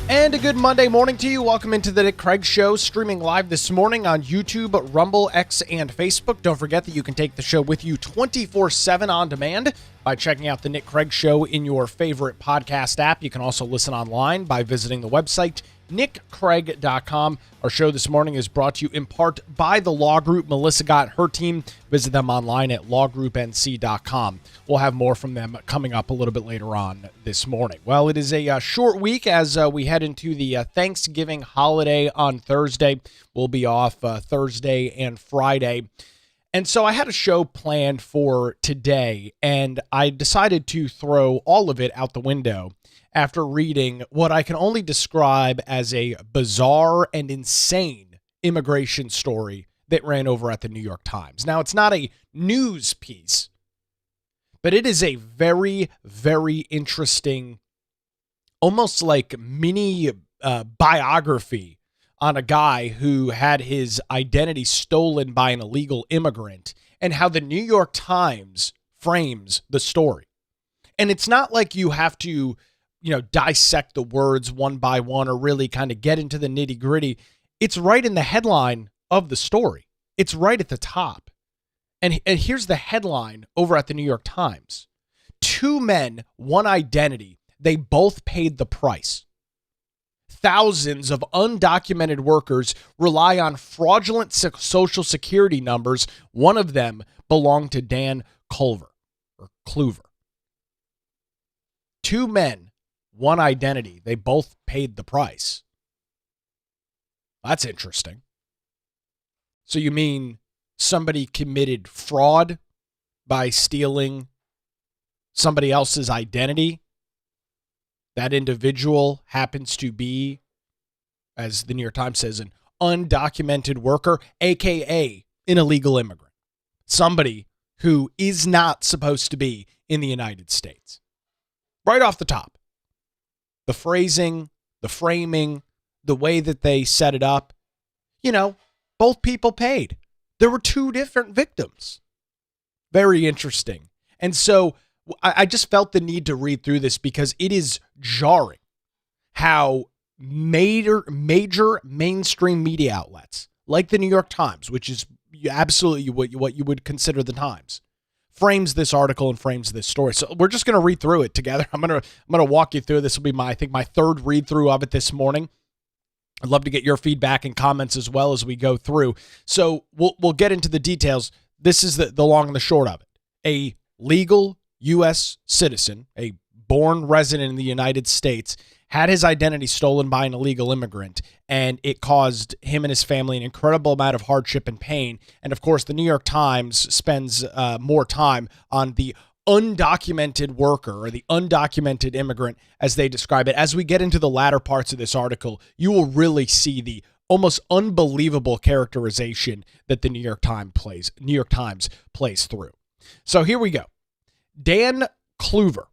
And a good Monday morning to you. Welcome into the Nick Craig Show, streaming live this morning on YouTube, Rumble, X, and Facebook. Don't forget that you can take the show with you 24/7 on demand by checking out the Nick Craig Show in your favorite podcast app. You can also listen online by visiting the website, nickcraig.com. Our show this morning is brought to you in part by the Law Group. Melissa got her team. Visit them online at lawgroupnc.com. We'll have more from them coming up a little bit later on this morning. Well, it is a short week as we head into the Thanksgiving holiday on Thursday. We'll be off Thursday and Friday. And so I had a show planned for today, and I decided to throw all of it out the window after reading what I can only describe as a bizarre and insane immigration story that ran over at the New York Times. Now, it's not a news piece, but it is a very, very interesting, almost like mini biography on a guy who had his identity stolen by an illegal immigrant and how the New York Times frames the story. And it's not like you have to dissect the words one by one or really kind of get into the nitty gritty. It's right in the headline of the story. It's right at the top. And here's the headline over at the New York Times. 2 men, 1 identity. They both paid the price. Thousands of undocumented workers rely on fraudulent social security numbers. One of them belonged to Dan Kluver. 2 men, 1 identity. They both paid the price. That's interesting. So you mean somebody committed fraud by stealing somebody else's identity? That individual happens to be, as the New York Times says, an undocumented worker, aka an illegal immigrant. Somebody who is not supposed to be in the United States. Right off the top. The phrasing, the framing, the way that they set it up, both people paid. There were 2 different victims. Very interesting. And so I just felt the need to read through this because it is jarring how major mainstream media outlets, like the New York Times, which is absolutely what you would consider the Times, frames this article and frames this story. So we're just going to read through it together. I'm going to walk you through. This will be my 3rd read through of it this morning. I'd love to get your feedback and comments as well as we go through. So we'll get into the details. This is the long and the short of it. A legal U.S. citizen, a born resident in the United States, had his identity stolen by an illegal immigrant, and it caused him and his family an incredible amount of hardship and pain. And of course, the New York Times spends more time on the undocumented worker or the undocumented immigrant, as they describe it. As we get into the latter parts of this article, you will really see the almost unbelievable characterization that the New York Times plays through. So here we go. Dan Kluver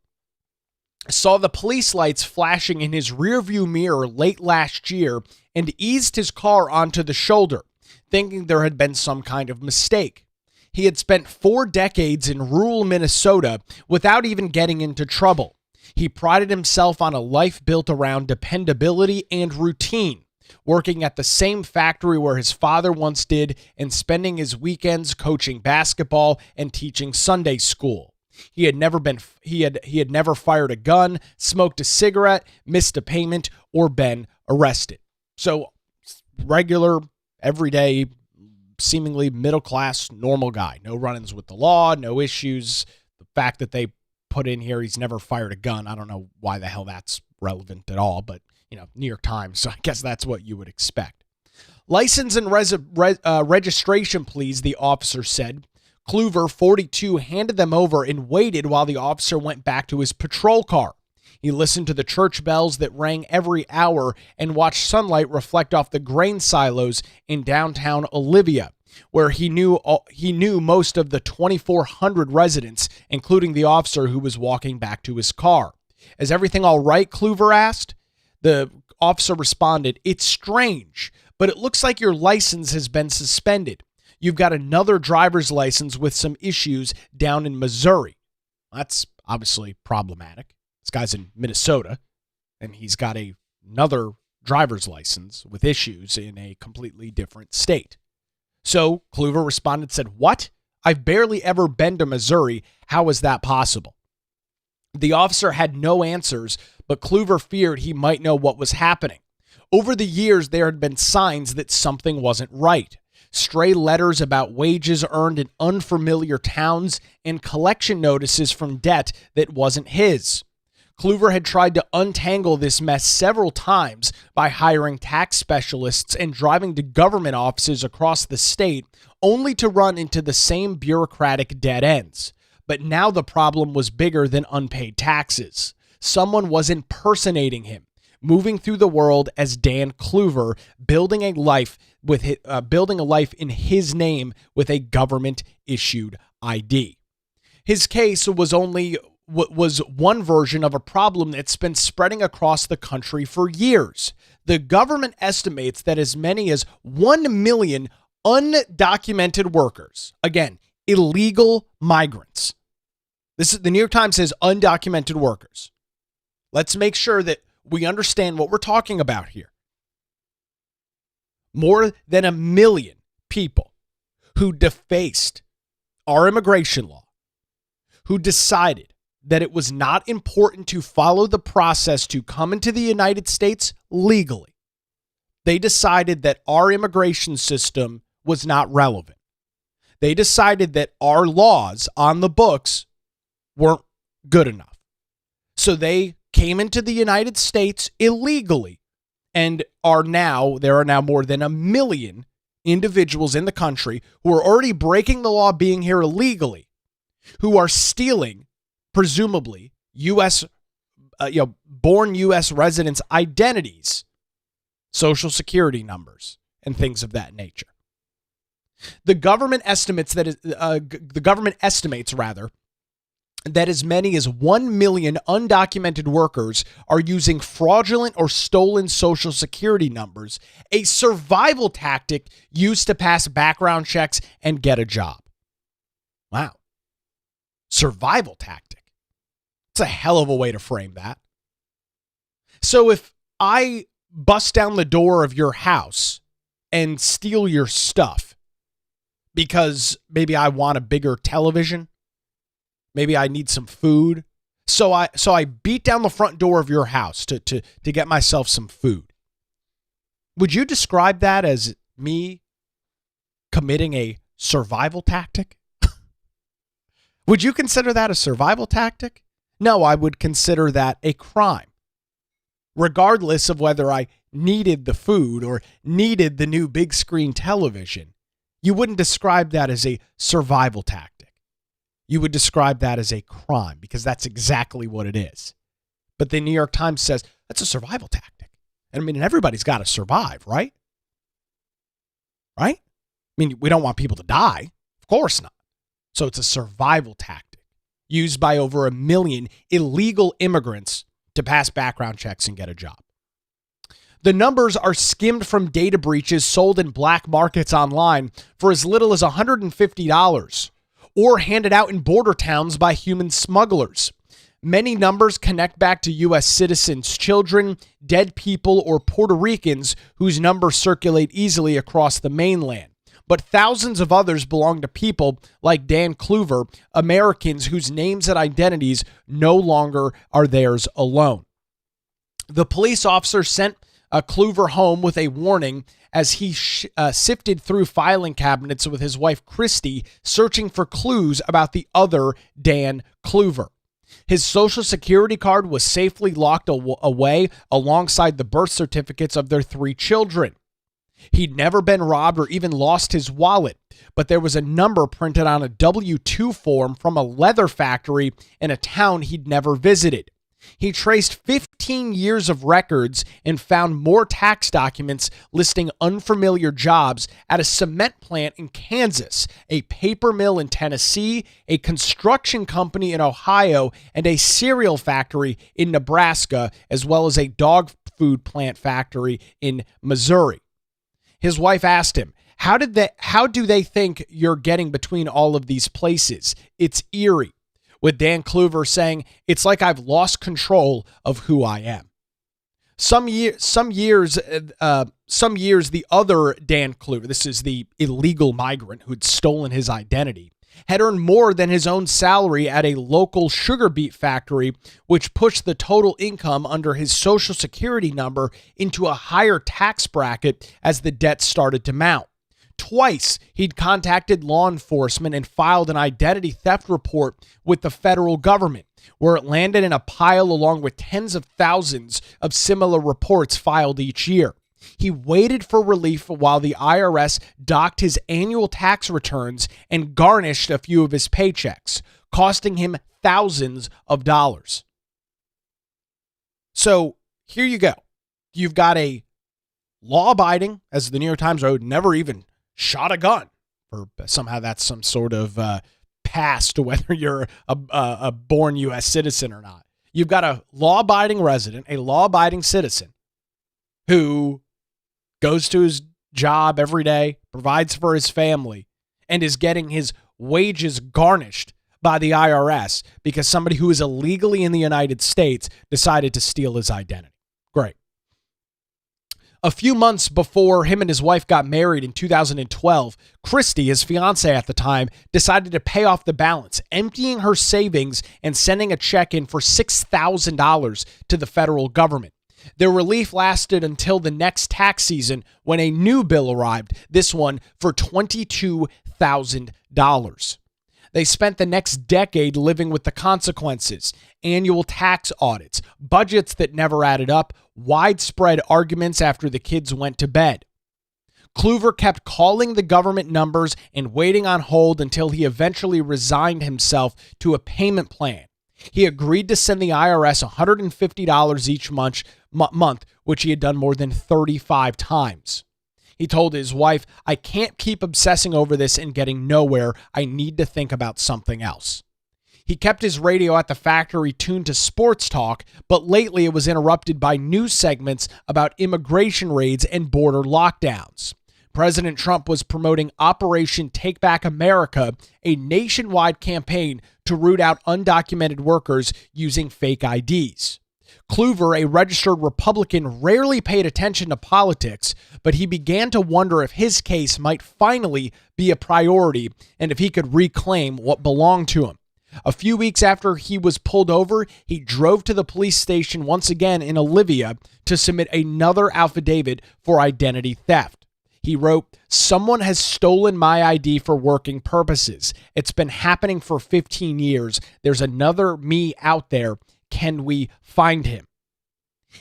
saw the police lights flashing in his rearview mirror late last year and eased his car onto the shoulder, thinking there had been some kind of mistake. He had spent 4 decades in rural Minnesota without even getting into trouble. He prided himself on a life built around dependability and routine, working at the same factory where his father once did and spending his weekends coaching basketball and teaching Sunday school. He had never fired a gun, smoked a cigarette, missed a payment, or been arrested. So regular, everyday, seemingly middle-class, normal guy. No run-ins with the law, no issues. The fact that they put in here he's never fired a gun, I don't know why the hell that's relevant at all, but, New York Times, so I guess that's what you would expect. License and registration, please, the officer said. Kluver, 42, handed them over and waited while the officer went back to his patrol car. He listened to the church bells that rang every hour and watched sunlight reflect off the grain silos in downtown Olivia, where he knew most of the 2,400 residents, including the officer who was walking back to his car. Is everything all right? Kluver asked. The officer responded, "It's strange, but it looks like your license has been suspended. You've got another driver's license with some issues down in Missouri." That's obviously problematic. This guy's in Minnesota, and he's got another driver's license with issues in a completely different state. So Kluver responded, said, "What? I've barely ever been to Missouri. How is that possible?" The officer had no answers, but Kluver feared he might know what was happening. Over the years, there had been signs that something wasn't right. Stray letters about wages earned in unfamiliar towns and collection notices from debt that wasn't his. Kluver had tried to untangle this mess several times by hiring tax specialists and driving to government offices across the state, only to run into the same bureaucratic dead ends. But now the problem was bigger than unpaid taxes. Someone was impersonating him, moving through the world as Dan Kluver, building a life in his name with a government-issued ID. His case was one version of a problem that's been spreading across the country for years. The government estimates that as many as 1 million undocumented workers, again, illegal migrants. This is the New York Times says undocumented workers. Let's make sure that we understand what we're talking about here. More than 1 million people who defaced our immigration law, who decided that it was not important to follow the process to come into the United States legally. They decided that our immigration system was not relevant. They decided that our laws on the books weren't good enough. So they came into the United States illegally and there are now more than 1 million individuals in the country who are already breaking the law being here illegally, who are stealing, presumably, born U.S. residents' identities, social security numbers, and things of that nature. The government estimates that as many as 1 million undocumented workers are using fraudulent or stolen social security numbers, a survival tactic used to pass background checks and get a job. Wow. Survival tactic. It's a hell of a way to frame that. So if I bust down the door of your house and steal your stuff because maybe I want a bigger television, maybe I need some food, so I beat down the front door of your house to get myself some food. Would you describe that as me committing a survival tactic? Would you consider that a survival tactic? No, I would consider that a crime. Regardless of whether I needed the food or needed the new big screen television, you wouldn't describe that as a survival tactic. You would describe that as a crime because that's exactly what it is. But the New York Times says that's a survival tactic. And I mean, everybody's got to survive, right? Right? I mean, we don't want people to die. Of course not. So it's a survival tactic used by over 1 million illegal immigrants to pass background checks and get a job. The numbers are skimmed from data breaches sold in black markets online for as little as $150 or handed out in border towns by human smugglers. Many numbers connect back to U.S. citizens, children, dead people, or Puerto Ricans whose numbers circulate easily across the mainland. But thousands of others belong to people like Dan Kluver, Americans whose names and identities no longer are theirs alone. The police officer sent Kluver home with a warning as he sifted through filing cabinets with his wife, Christy, searching for clues about the other Dan Kluver. His social security card was safely locked away alongside the birth certificates of their 3 children. He'd never been robbed or even lost his wallet, but there was a number printed on a W-2 form from a leather factory in a town he'd never visited. He traced 15 years of records and found more tax documents listing unfamiliar jobs at a cement plant in Kansas, a paper mill in Tennessee, a construction company in Ohio, and a cereal factory in Nebraska, as well as a dog food plant factory in Missouri. His wife asked him, how do they think you're getting between all of these places? It's eerie. With Dan Kluver saying, it's like I've lost control of who I am. Some years, the other Dan Kluver, this is the illegal migrant who'd stolen his identity, had earned more than his own salary at a local sugar beet factory, which pushed the total income under his Social Security number into a higher tax bracket as the debt started to mount. Twice, he'd contacted law enforcement and filed an identity theft report with the federal government, where it landed in a pile along with tens of thousands of similar reports filed each year. He waited for relief while the IRS docked his annual tax returns and garnished a few of his paychecks, costing him thousands of dollars. So here you go. You've got a law-abiding, as the New York Times wrote, never even shot a gun, or somehow that's some sort of pass to whether you're a born U.S. citizen or not. You've got a law-abiding resident, a law-abiding citizen, who goes to his job every day, provides for his family, and is getting his wages garnished by the IRS because somebody who is illegally in the United States decided to steal his identity. Great. A few months before him and his wife got married in 2012, Christy, his fiance at the time, decided to pay off the balance, emptying her savings and sending a check in for $6,000 to the federal government. Their relief lasted until the next tax season when a new bill arrived, this one for $22,000. They spent the next decade living with the consequences, annual tax audits, budgets that never added up, widespread arguments after the kids went to bed. Kluver kept calling the government numbers and waiting on hold until he eventually resigned himself to a payment plan. He agreed to send the IRS $150 each month, which he had done more than 35 times. He told his wife, "I can't keep obsessing over this and getting nowhere. I need to think about something else." He kept his radio at the factory tuned to sports talk, but lately it was interrupted by news segments about immigration raids and border lockdowns. President Trump was promoting Operation Take Back America, a nationwide campaign to root out undocumented workers using fake IDs. Kluver, a registered Republican, rarely paid attention to politics, but he began to wonder if his case might finally be a priority and if he could reclaim what belonged to him. A few weeks after he was pulled over, he drove to the police station once again in Olivia to submit another affidavit for identity theft. He wrote, "Someone has stolen my ID for working purposes. It's been happening for 15 years. There's another me out there. Can we find him?"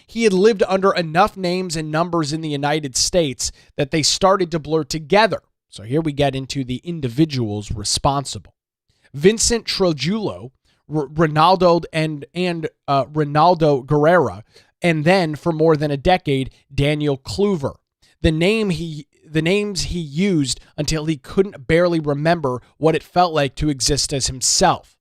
He had lived under enough names and numbers in the United States that they started to blur together. So here we get into the individuals responsible. Vincent Trujillo, Ronaldo Ronaldo Guerrera, and then for more than a decade, Daniel Kluver. The names he used until he couldn't barely remember what it felt like to exist as himself.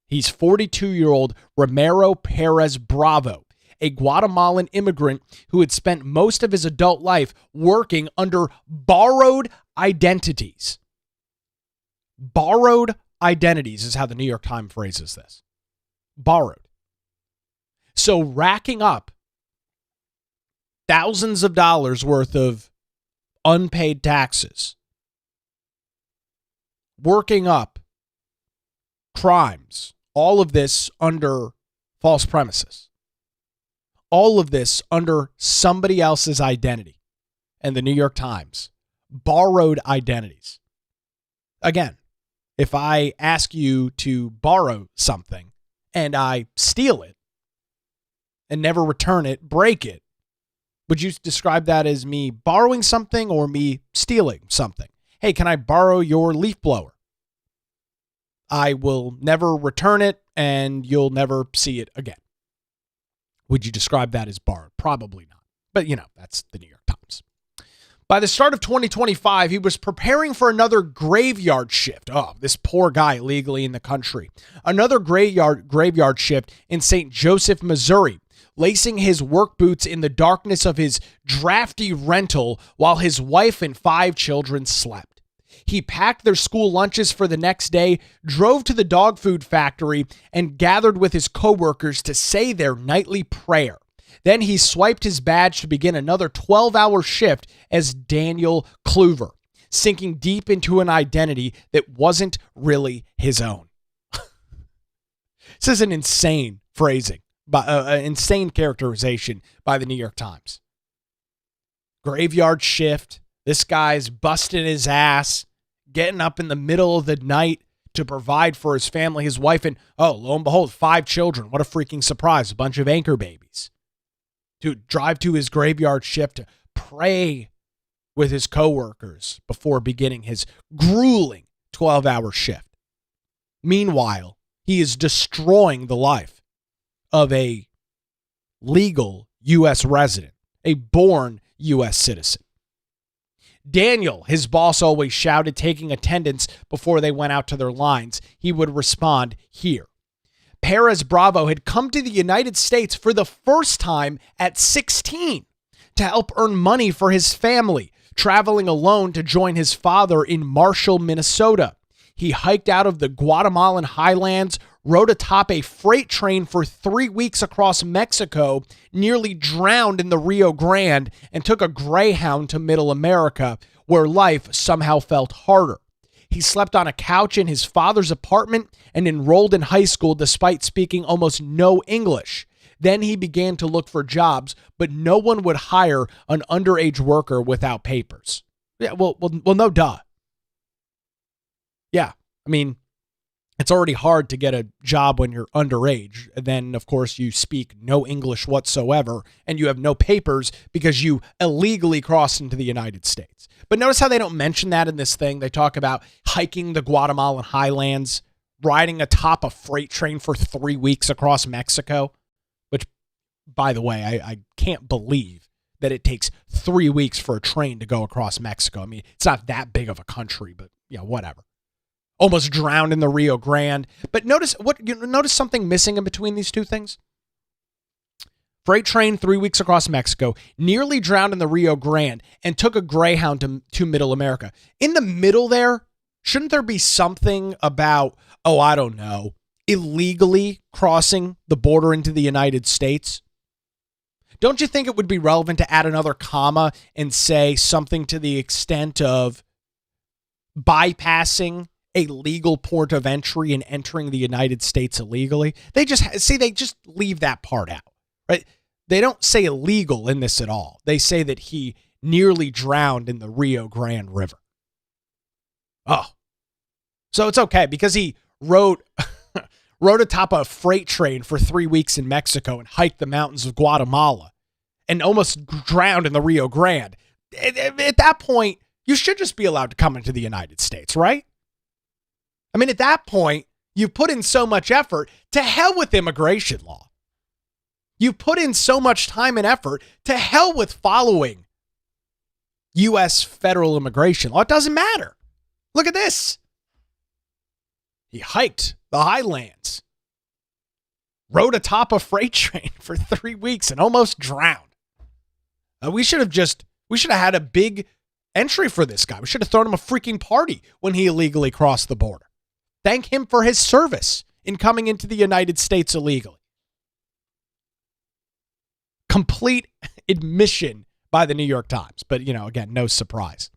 He's 42-year-old Ramiro Perez Bravo, a Guatemalan immigrant who had spent most of his adult life working under borrowed identities. Borrowed identities is how the New York Times phrases this. Borrowed. So racking up thousands of dollars worth of unpaid taxes, working up crimes, all of this under false premises. All of this under somebody else's identity. And the New York Times, borrowed identities. Again, if I ask you to borrow something and I steal it and never return it, break it, would you describe that as me borrowing something or me stealing something? Hey, can I borrow your leaf blower? I will never return it and you'll never see it again. Would you describe that as borrowed? Probably not. But, that's the New York Times. By the start of 2025, he was preparing for another graveyard shift. Oh, this poor guy illegally in the country. Another graveyard shift in St. Joseph, Missouri, lacing his work boots in the darkness of his drafty rental while his wife and 5 children slept. He packed their school lunches for the next day, drove to the dog food factory, and gathered with his coworkers to say their nightly prayer. Then he swiped his badge to begin another 12-hour shift as Daniel Kluver, sinking deep into an identity that wasn't really his own. This is an insane phrasing, insane characterization by the New York Times. Graveyard shift. This guy's busting his ass, getting up in the middle of the night to provide for his family, his wife, and lo and behold, 5 children. What a freaking surprise. A bunch of anchor babies. To drive to his graveyard shift to pray with his coworkers before beginning his grueling 12-hour shift. Meanwhile, he is destroying the life of a legal U.S. resident, a born U.S. citizen. Daniel, his boss, always shouted, taking attendance before they went out to their lines. He would respond here. Perez Bravo had come to the United States for the first time at 16 to help earn money for his family, traveling alone to join his father in Marshall, Minnesota. He hiked out of the Guatemalan highlands, rode atop a freight train for 3 weeks across Mexico, nearly drowned in the Rio Grande, and took a Greyhound to Middle America, where life somehow felt harder. He slept on a couch in his father's apartment and enrolled in high school despite speaking almost no English. Then he began to look for jobs, but no one would hire an underage worker without papers. Yeah, well, no duh. Yeah, I mean, it's already hard to get a job when you're underage. And then, of course, you speak no English whatsoever, and you have no papers because you illegally crossed into the United States. But notice how they don't mention that in this thing. They talk about hiking the Guatemalan highlands, riding atop a freight train for 3 weeks across Mexico, which, by the way, I can't believe that it takes 3 weeks for a train to go across Mexico. I mean, it's not that big of a country, but yeah, whatever. Almost drowned in the Rio Grande. But notice something missing in between these two things? Freight train 3 weeks across Mexico, nearly drowned in the Rio Grande, and took a Greyhound to Middle America. In the middle there, shouldn't there be something about, I don't know, illegally crossing the border into the United States? Don't you think it would be relevant to add another comma and say something to the extent of bypassing a legal port of entry and entering the United States illegally? They just leave that part out, right? They don't say illegal in this at all. They say that he nearly drowned in the Rio Grande River. So it's okay because he rode atop a freight train for 3 weeks in Mexico and hiked the mountains of Guatemala and almost drowned in the Rio Grande. At that point, you should just be allowed to come into the United States, right? I mean, at that point, you've put in so much effort. To hell with immigration law. You put in so much time and effort. To hell with following U.S. federal immigration law. It doesn't matter. Look at this. He hiked the highlands, rode atop a freight train for 3 weeks and almost drowned. We should have had a big entry for this guy. We should have thrown him a freaking party when he illegally crossed the border. Thank him for his service in coming into the United States illegally. Complete admission by the New York Times. But, again, no surprise.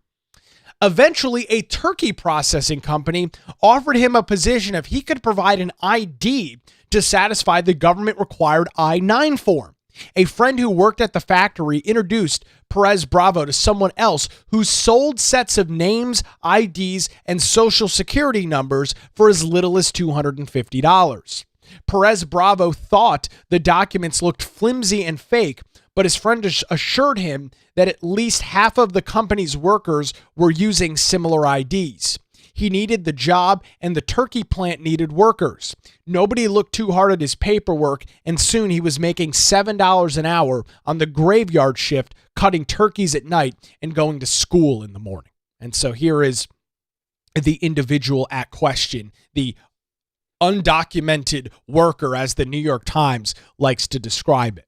Eventually, a turkey processing company offered him a position if he could provide an ID to satisfy the government-required I-9 form. A friend who worked at the factory introduced Perez Bravo to someone else who sold sets of names, IDs, and social security numbers for as little as $250. Perez Bravo thought the documents looked flimsy and fake, but his friend assured him that at least half of the company's workers were using similar IDs. He needed the job, and the turkey plant needed workers. Nobody looked too hard at his paperwork, and soon he was making $7 an hour on the graveyard shift, cutting turkeys at night and going to school in the morning. And so here is the individual at question, the undocumented worker, as the New York Times likes to describe it.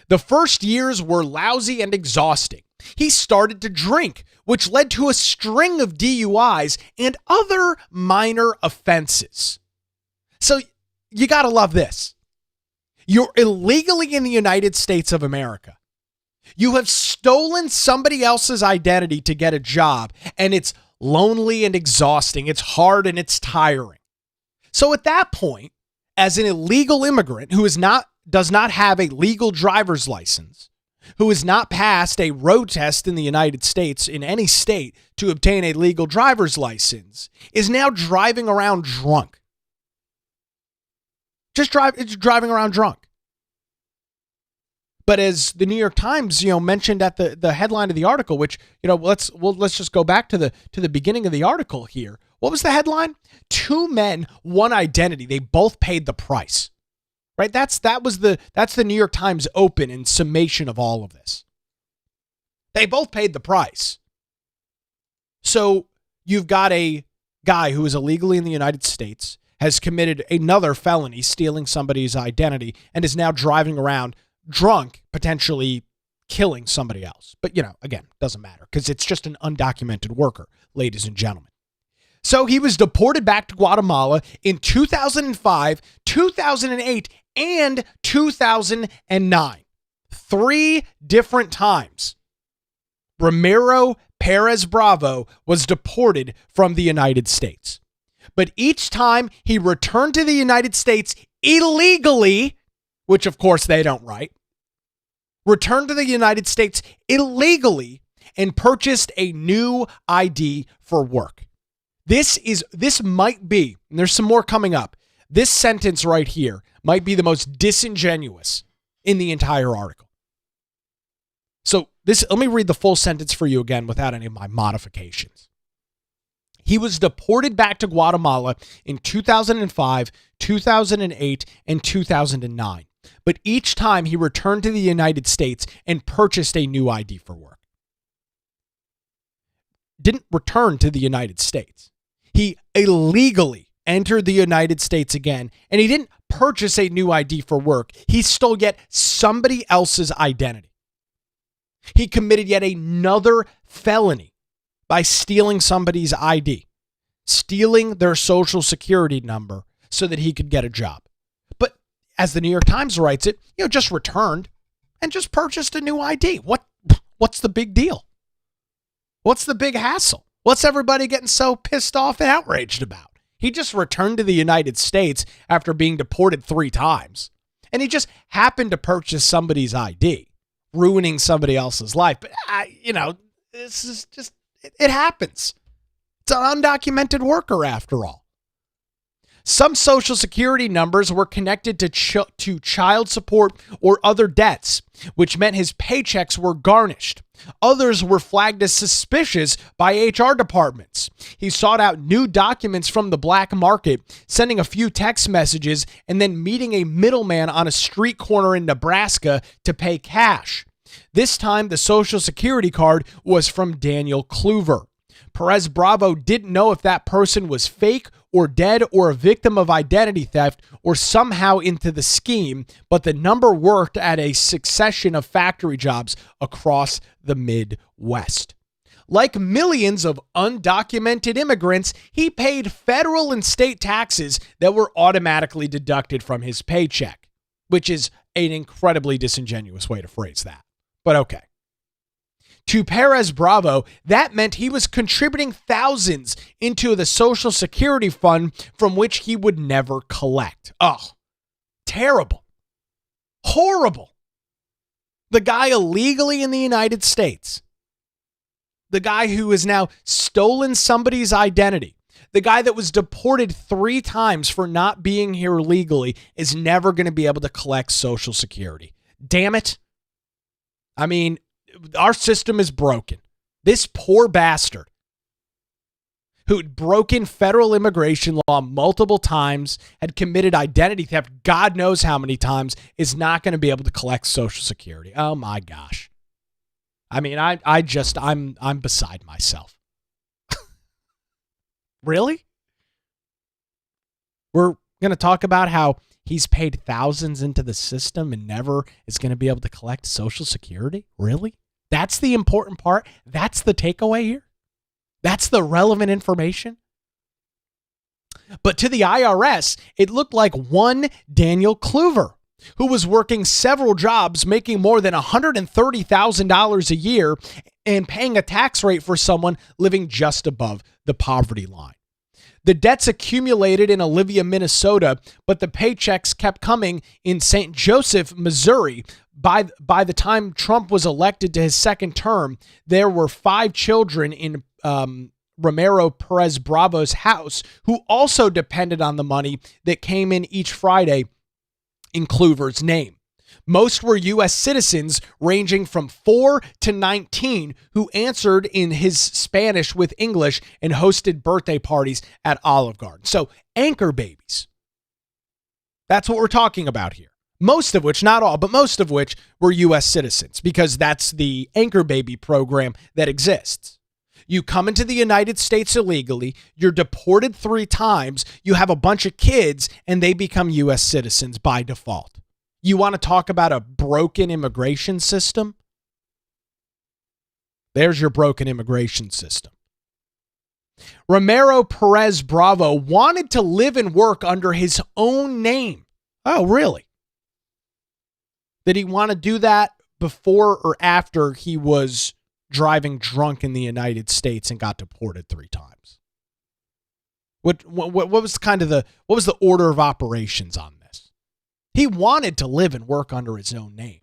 The first years were lousy and exhausting. He started to drink, which led to a string of DUIs and other minor offenses. So you got to love this. You're illegally in the United States of America. You have stolen somebody else's identity to get a job, and it's lonely and exhausting. It's hard and it's tiring. So at that point, as an illegal immigrant who does not have a legal driver's license, who has not passed a road test in the United States, in any state, to obtain a legal driver's license, is now driving around drunk. It's driving around drunk. But as the New York Times, mentioned at the headline of the article, which, let's just go back to the beginning of the article here. What was the headline? 2 men, 1 identity. They both paid the price. Right? That's the New York Times open and summation of all of this. They both paid the price. So you've got a guy who is illegally in the United States, has committed another felony, stealing somebody's identity, and is now driving around drunk, potentially killing somebody else. But, again, doesn't matter because it's just an undocumented worker, ladies and gentlemen. So he was deported back to Guatemala in 2005, 2008, and 2009. 3 different times. Ramiro Perez Bravo was deported from the United States. But each time he returned to the United States illegally, which of course they don't write, returned to the United States illegally and purchased a new ID for work. This might be, and there's some more coming up, this sentence right here might be the most disingenuous in the entire article. So let me read the full sentence for you again without any of my modifications. He was deported back to Guatemala in 2005, 2008, and 2009. But each time he returned to the United States and purchased a new ID for work. Didn't return to the United States. He illegally entered the United States again, and he didn't purchase a new ID for work. He stole yet somebody else's identity. He committed yet another felony by stealing somebody's ID, stealing their social security number so that he could get a job. But as the New York Times writes it, just returned and just purchased a new ID. What's the big deal? What's the big hassle? What's everybody getting so pissed off and outraged about? He just returned to the United States after being deported 3 times. And he just happened to purchase somebody's ID, ruining somebody else's life. But, this is just, it happens. It's an undocumented worker after all. Some social security numbers were connected to child support or other debts, which meant his paychecks were garnished. Others were flagged as suspicious by HR departments. He sought out new documents from the black market, sending a few text messages and then meeting a middleman on a street corner in Nebraska to pay cash. This time, the social security card was from Daniel Kluver. Perez Bravo didn't know if that person was fake or dead or a victim of identity theft or somehow into the scheme, but the number worked at a succession of factory jobs across the Midwest. Like millions of undocumented immigrants, he paid federal and state taxes that were automatically deducted from his paycheck, which is an incredibly disingenuous way to phrase that. But okay. To Perez Bravo, that meant he was contributing thousands into the Social Security fund from which he would never collect. Oh, terrible. Horrible. The guy illegally in the United States. The guy who has now stolen somebody's identity. The guy that was deported 3 times for not being here legally is never going to be able to collect Social Security. Damn it. I mean, our system is broken. This poor bastard who had broken federal immigration law multiple times, had committed identity theft God knows how many times, is not going to be able to collect Social Security. Oh my gosh. I mean, I'm beside myself. Really? We're going to talk about how he's paid thousands into the system and never is going to be able to collect Social Security? Really? That's the important part? That's the takeaway here? That's the relevant information? But to the IRS, it looked like one Daniel Kluver, who was working several jobs, making more than $130,000 a year and paying a tax rate for someone living just above the poverty line. The debts accumulated in Olivia, Minnesota, but the paychecks kept coming in St. Joseph, Missouri. By the time Trump was elected to his second term, there were 5 children in Romero Perez Bravo's house who also depended on the money that came in each Friday in Kluver's name. Most were U.S. citizens ranging from 4 to 19 who answered in his Spanish with English and hosted birthday parties at Olive Garden. So anchor babies. That's what we're talking about here. Most of which, not all, but most of which were U.S. citizens, because that's the anchor baby program that exists. You come into the United States illegally, you're deported 3 times, you have a bunch of kids, and they become U.S. citizens by default. You want to talk about a broken immigration system? There's your broken immigration system. Romero Perez Bravo wanted to live and work under his own name. Oh, really? Did he want to do that before or after he was driving drunk in the United States and got deported 3 times? What was what was the order of operations on this? He wanted to live and work under his own name.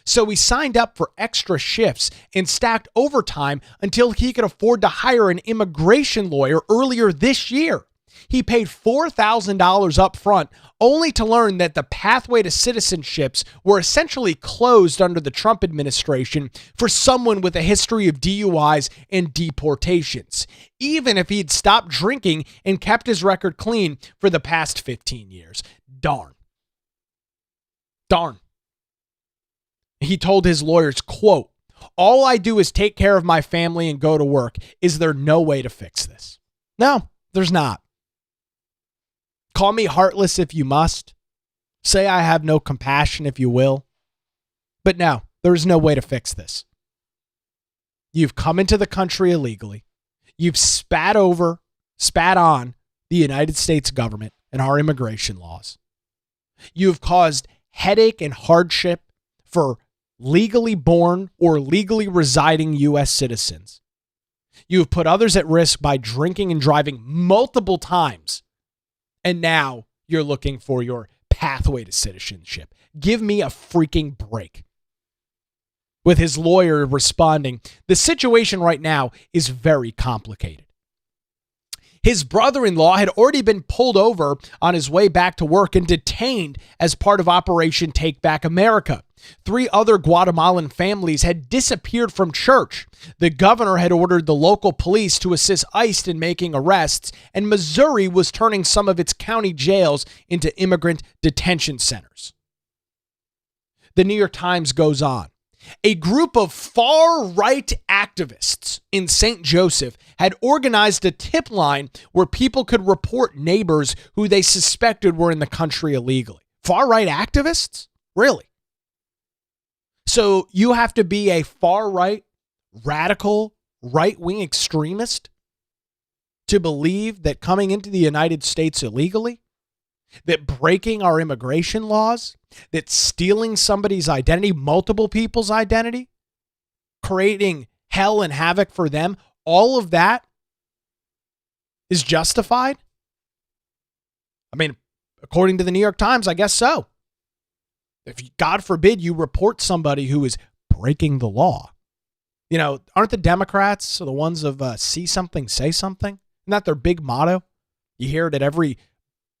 So he signed up for extra shifts and stacked overtime until he could afford to hire an immigration lawyer earlier this year. He paid $4,000 up front, only to learn that the pathway to citizenships were essentially closed under the Trump administration for someone with a history of DUIs and deportations, even if he'd stopped drinking and kept his record clean for the past 15 years. Darn. He told his lawyers, quote, "All I do is take care of my family and go to work. Is there no way to fix this?" No, there's not. Call me heartless if you must. Say I have no compassion if you will. But no, there's no way to fix this. You've come into the country illegally. You've spat on the United States government and our immigration laws. You've caused headache and hardship for legally born or legally residing U.S. citizens. You have put others at risk by drinking and driving multiple times. And now you're looking for your pathway to citizenship. Give me a freaking break. With his lawyer responding, the situation right now is very complicated. His brother-in-law had already been pulled over on his way back to work and detained as part of Operation Take Back America. 3 other Guatemalan families had disappeared from church. The governor had ordered the local police to assist ICE in making arrests, and Missouri was turning some of its county jails into immigrant detention centers. The New York Times goes on. A group of far-right activists in St. Joseph had organized a tip line where people could report neighbors who they suspected were in the country illegally. Far-right activists? Really? So you have to be a far-right, radical, right-wing extremist to believe that coming into the United States illegally, that breaking our immigration laws, that stealing somebody's identity, multiple people's identity, creating hell and havoc for them, all of that is justified? I mean, according to the New York Times, I guess so. If, God forbid, you report somebody who is breaking the law. You know, aren't the Democrats the ones of see something, say something? Isn't that their big motto? You hear it at every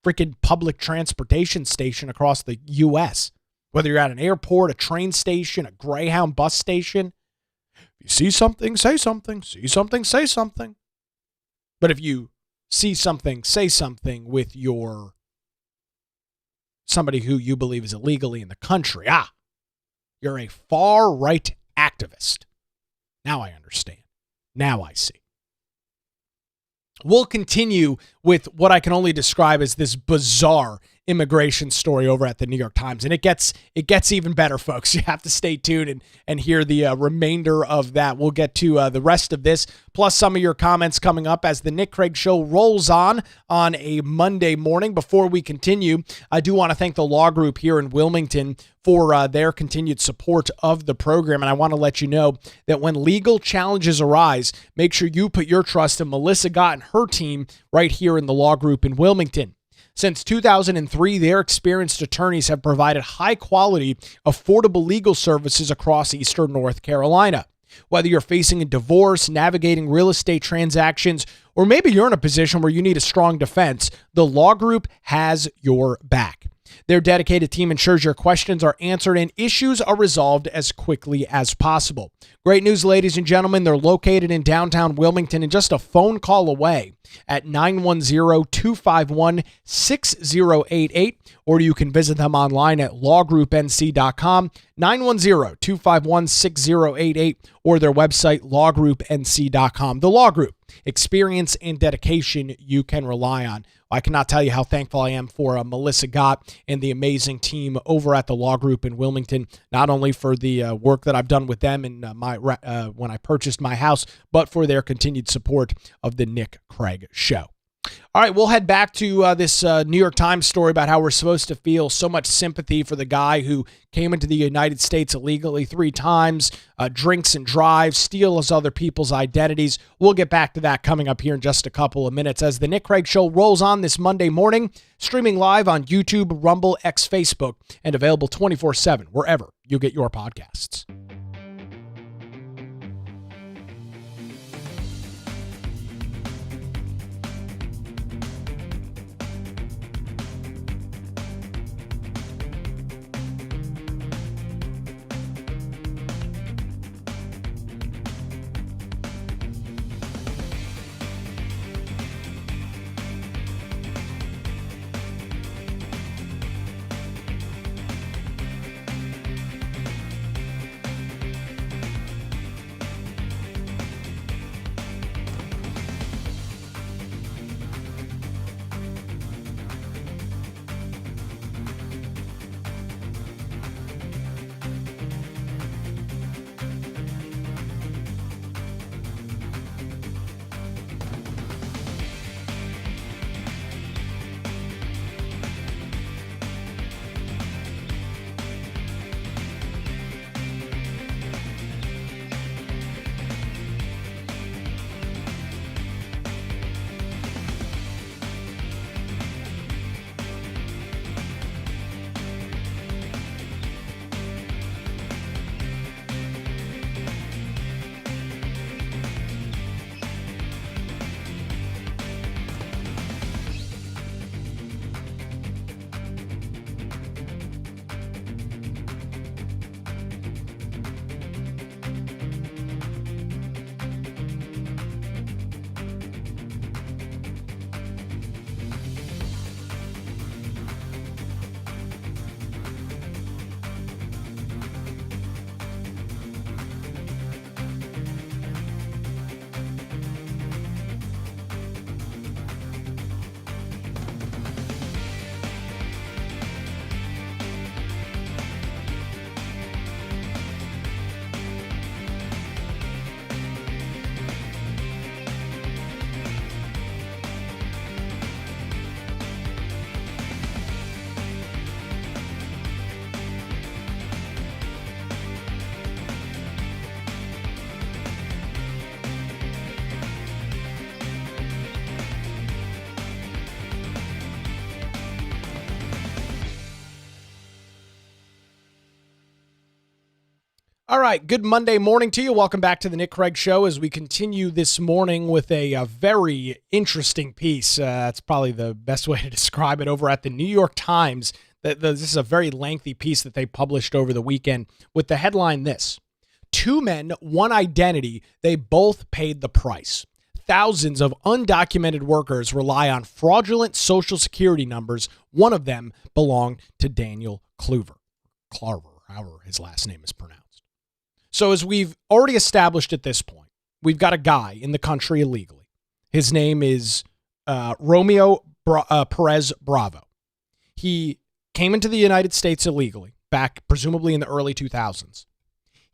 freaking public transportation station across the U.S. Whether you're at an airport, a train station, a Greyhound bus station. If you see something, say something. See something, say something. But if you see something, say something with somebody who you believe is illegally in the country, you're a far-right activist. Now I understand. Now I see. We'll continue with what I can only describe as this bizarre immigration story over at the New York Times. And it gets even better, folks. You have to stay tuned and hear the remainder of that. We'll get to the rest of this, plus some of your comments coming up as the Nick Craig Show rolls on a Monday morning. Before we continue, I do want to thank the Law Group here in Wilmington for their continued support of the program. And I want to let you know that when legal challenges arise, make sure you put your trust in Melissa Gott and her team right here in the Law Group in Wilmington. Since 2003, their experienced attorneys have provided high-quality, affordable legal services across Eastern North Carolina. Whether you're facing a divorce, navigating real estate transactions, or maybe you're in a position where you need a strong defense, the Law Group has your back. Their dedicated team ensures your questions are answered and issues are resolved as quickly as possible. Great news, ladies and gentlemen. They're located in downtown Wilmington and just a phone call away at 910-251-6088, or you can visit them online at lawgroupnc.com, 910-251-6088, or their website, lawgroupnc.com. The Law Group, experience and dedication you can rely on. I cannot tell you how thankful I am for Melissa Gott and the amazing team over at the Law Group in Wilmington, not only for the work that I've done with them in when I purchased my house, but for their continued support of the Nick Craig Show. All right, we'll head back to this New York Times story about how we're supposed to feel so much sympathy for the guy who came into the United States illegally 3 times, drinks and drives, steals other people's identities. We'll get back to that coming up here in just a couple of minutes as the Nick Craig Show rolls on this Monday morning, streaming live on YouTube, Rumble, X, Facebook, and available 24/7 wherever you get your podcasts. All right, good Monday morning to you. Welcome back to the Nick Craig Show as we continue this morning with a very interesting piece. That's probably the best way to describe it over at the New York Times. This is a very lengthy piece that they published over the weekend with the headline this: 2 men, 1 identity, they both paid the price. Thousands of undocumented workers rely on fraudulent Social Security numbers. One of them belonged to Daniel Kluver, however his last name is pronounced. So as we've already established at this point, we've got a guy in the country illegally. His name is Romeo Perez Bravo. He came into the United States illegally, back presumably in the early 2000s.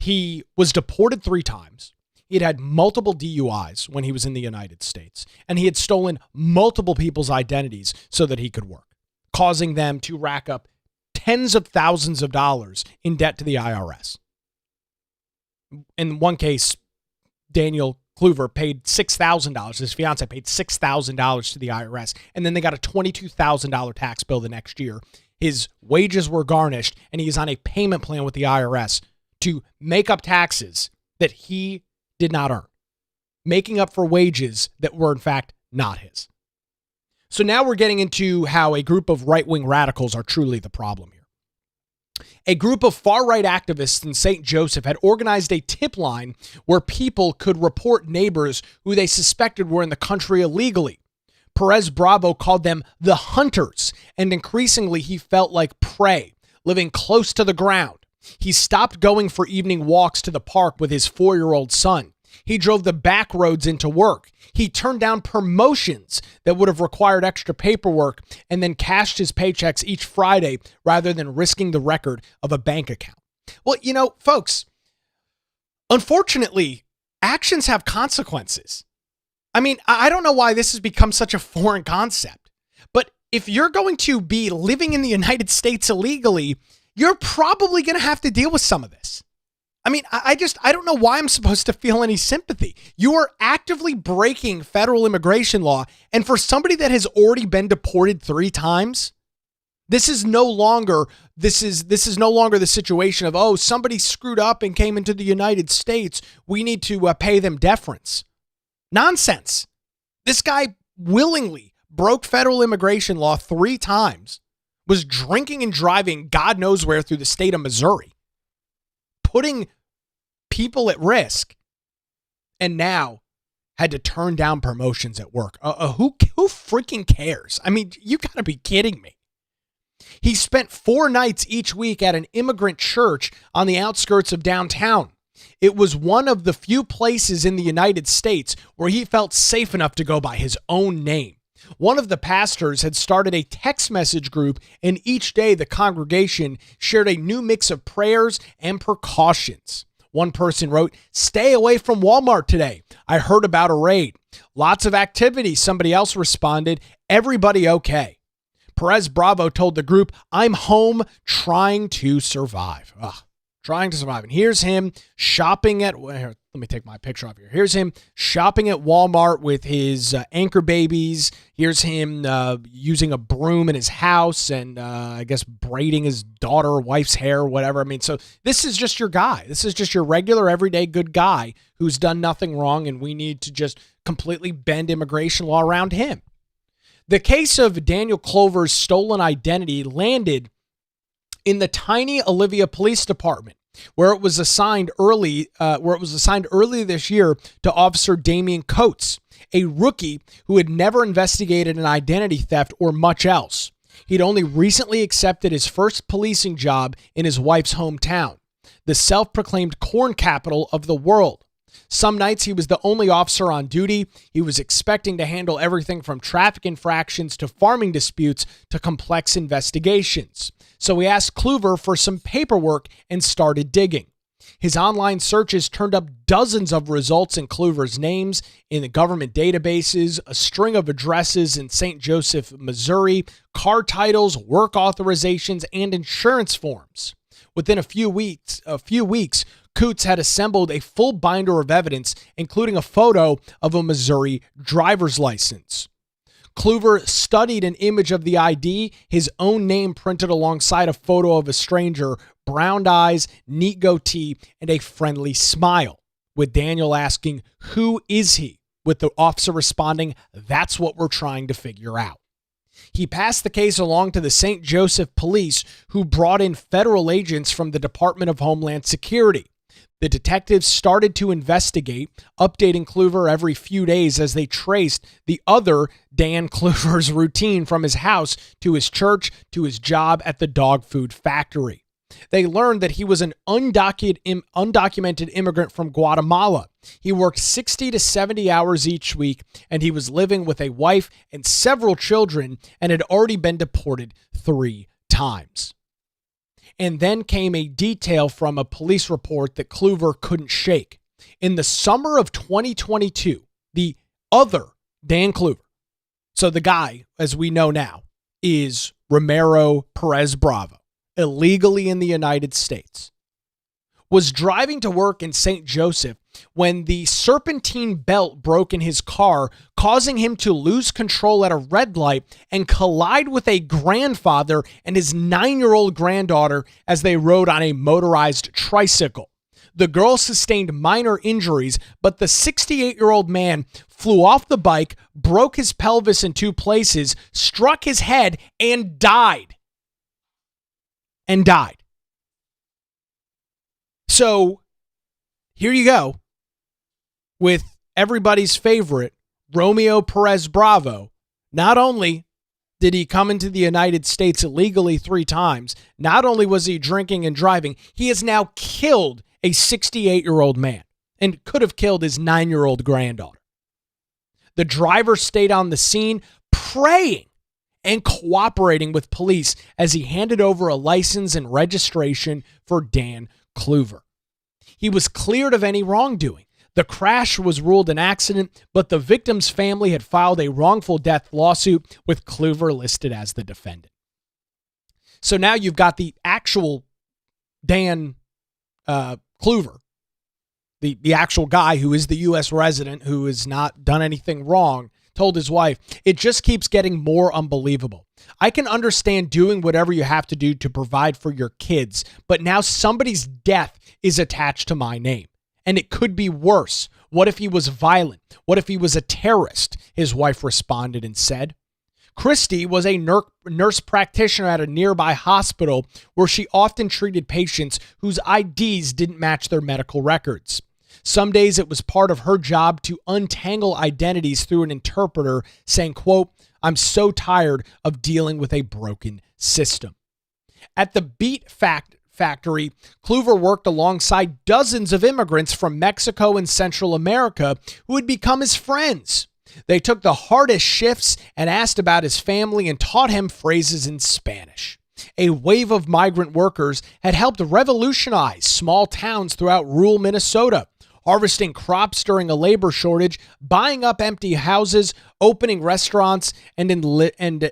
He was deported 3 times. He had had multiple DUIs when he was in the United States, and he had stolen multiple people's identities so that he could work, causing them to rack up tens of thousands of dollars in debt to the IRS. In one case, Daniel Kluver paid $6,000. His fiance paid $6,000 to the IRS, and then they got a $22,000 tax bill the next year. His wages were garnished, and he's on a payment plan with the IRS to make up taxes that he did not earn, making up for wages that were in fact not his. So now we're getting into how a group of right-wing radicals are truly the problem here. A group of far-right activists in St. Joseph had organized a tip line where people could report neighbors who they suspected were in the country illegally. Perez Bravo called them the hunters, and increasingly he felt like prey, living close to the ground. He stopped going for evening walks to the park with his 4-year-old son. He drove the back roads into work. He turned down promotions that would have required extra paperwork and then cashed his paychecks each Friday rather than risking the record of a bank account. Well, you know, folks, unfortunately, actions have consequences. I mean, I don't know why this has become such a foreign concept, but if you're going to be living in the United States illegally, you're probably going to have to deal with some of this. I mean, I don't know why I'm supposed to feel any sympathy. You are actively breaking federal immigration law. And for somebody that has already been deported 3 times, this is no longer the situation of, oh, somebody screwed up and came into the United States. We need to pay them deference. Nonsense. This guy willingly broke federal immigration law 3 times, was drinking and driving God knows where through the state of Missouri, putting people at risk, and now had to turn down promotions at work. Who freaking cares? I mean, you gotta be kidding me. He spent 4 nights each week at an immigrant church on the outskirts of downtown. It was one of the few places in the United States where he felt safe enough to go by his own name. One of the pastors had started a text message group, and each day the congregation shared a new mix of prayers and precautions. One person wrote, "Stay away from Walmart today. I heard about a raid. Lots of activity." Somebody else responded, "Everybody okay?" Perez Bravo told the group, "I'm home trying to survive." Trying to survive. And here's him shopping at, let me take my picture off here. Here's him shopping at Walmart with his anchor babies. Here's him using a broom in his house and I guess braiding his daughter or wife's hair or whatever. I mean, so this is just your guy. This is just your regular, everyday good guy who's done nothing wrong, and we need to just completely bend immigration law around him. The case of Daniel Kluver's stolen identity landed in the tiny Olivia Police Department, where it was assigned early this year to Officer Damian Coates, a rookie who had never investigated an identity theft or much else. He'd only recently accepted his first policing job in his wife's hometown, the self-proclaimed corn capital of the world. Some nights he was the only officer on duty. He was expecting to handle everything from traffic infractions to farming disputes to complex investigations. So he asked Kluver for some paperwork and started digging. His online searches turned up dozens of results in Kluver's names in the government databases, a string of addresses in St. Joseph, Missouri, car titles, work authorizations, and insurance forms. Within a few weeks, Coates had assembled a full binder of evidence, including a photo of a Missouri driver's license. Kluver studied an image of the ID, his own name printed alongside a photo of a stranger, brown eyes, neat goatee, and a friendly smile, with Daniel asking, "Who is he?" with the officer responding, "That's what we're trying to figure out." He passed the case along to the St. Joseph Police, who brought in federal agents from the Department of Homeland Security. The detectives started to investigate, updating Kluver every few days as they traced the other Dan Kluver's routine from his house to his church to his job at the dog food factory. They learned that he was an undocumented immigrant from Guatemala. He worked 60 to 70 hours each week, and he was living with a wife and several children and had already been deported 3 times. And then came a detail from a police report that Kluver couldn't shake. In the summer of 2022, the other Dan Kluver, so the guy, as we know now, is Romero Perez Bravo, illegally in the United States, was driving to work in St. Joseph when the serpentine belt broke in his car, causing him to lose control at a red light and collide with a grandfather and his 9-year-old granddaughter as they rode on a motorized tricycle. The girl sustained minor injuries, but the 68-year-old man flew off the bike, broke his pelvis in 2 places, struck his head, and died. So here you go with everybody's favorite, Romeo Perez Bravo. Not only did he come into the United States illegally 3 times, not only was he drinking and driving, he has now killed a 68-year-old man and could have killed his 9-year-old granddaughter. The driver stayed on the scene praying and cooperating with police as he handed over a license and registration for Dan Kluver. He was cleared of any wrongdoing. The crash was ruled an accident, but the victim's family had filed a wrongful death lawsuit with Kluver listed as the defendant. So now you've got the actual Dan Kluver, the actual guy who is the U.S. resident who has not done anything wrong, told his wife, "It just keeps getting more unbelievable. I can understand doing whatever you have to do to provide for your kids, but now somebody's death is attached to my name. And it could be worse. What if he was violent? What if he was a terrorist?" his wife responded and said. Christy was a nurse practitioner at a nearby hospital where she often treated patients whose IDs didn't match their medical records. Some days it was part of her job to untangle identities through an interpreter, saying, quote, "I'm so tired of dealing with a broken system." At the Beat Factory, Kluver worked alongside dozens of immigrants from Mexico and Central America who had become his friends. They took the hardest shifts and asked about his family and taught him phrases in Spanish. A wave of migrant workers had helped revolutionize small towns throughout rural Minnesota, harvesting crops during a labor shortage, buying up empty houses, opening restaurants, and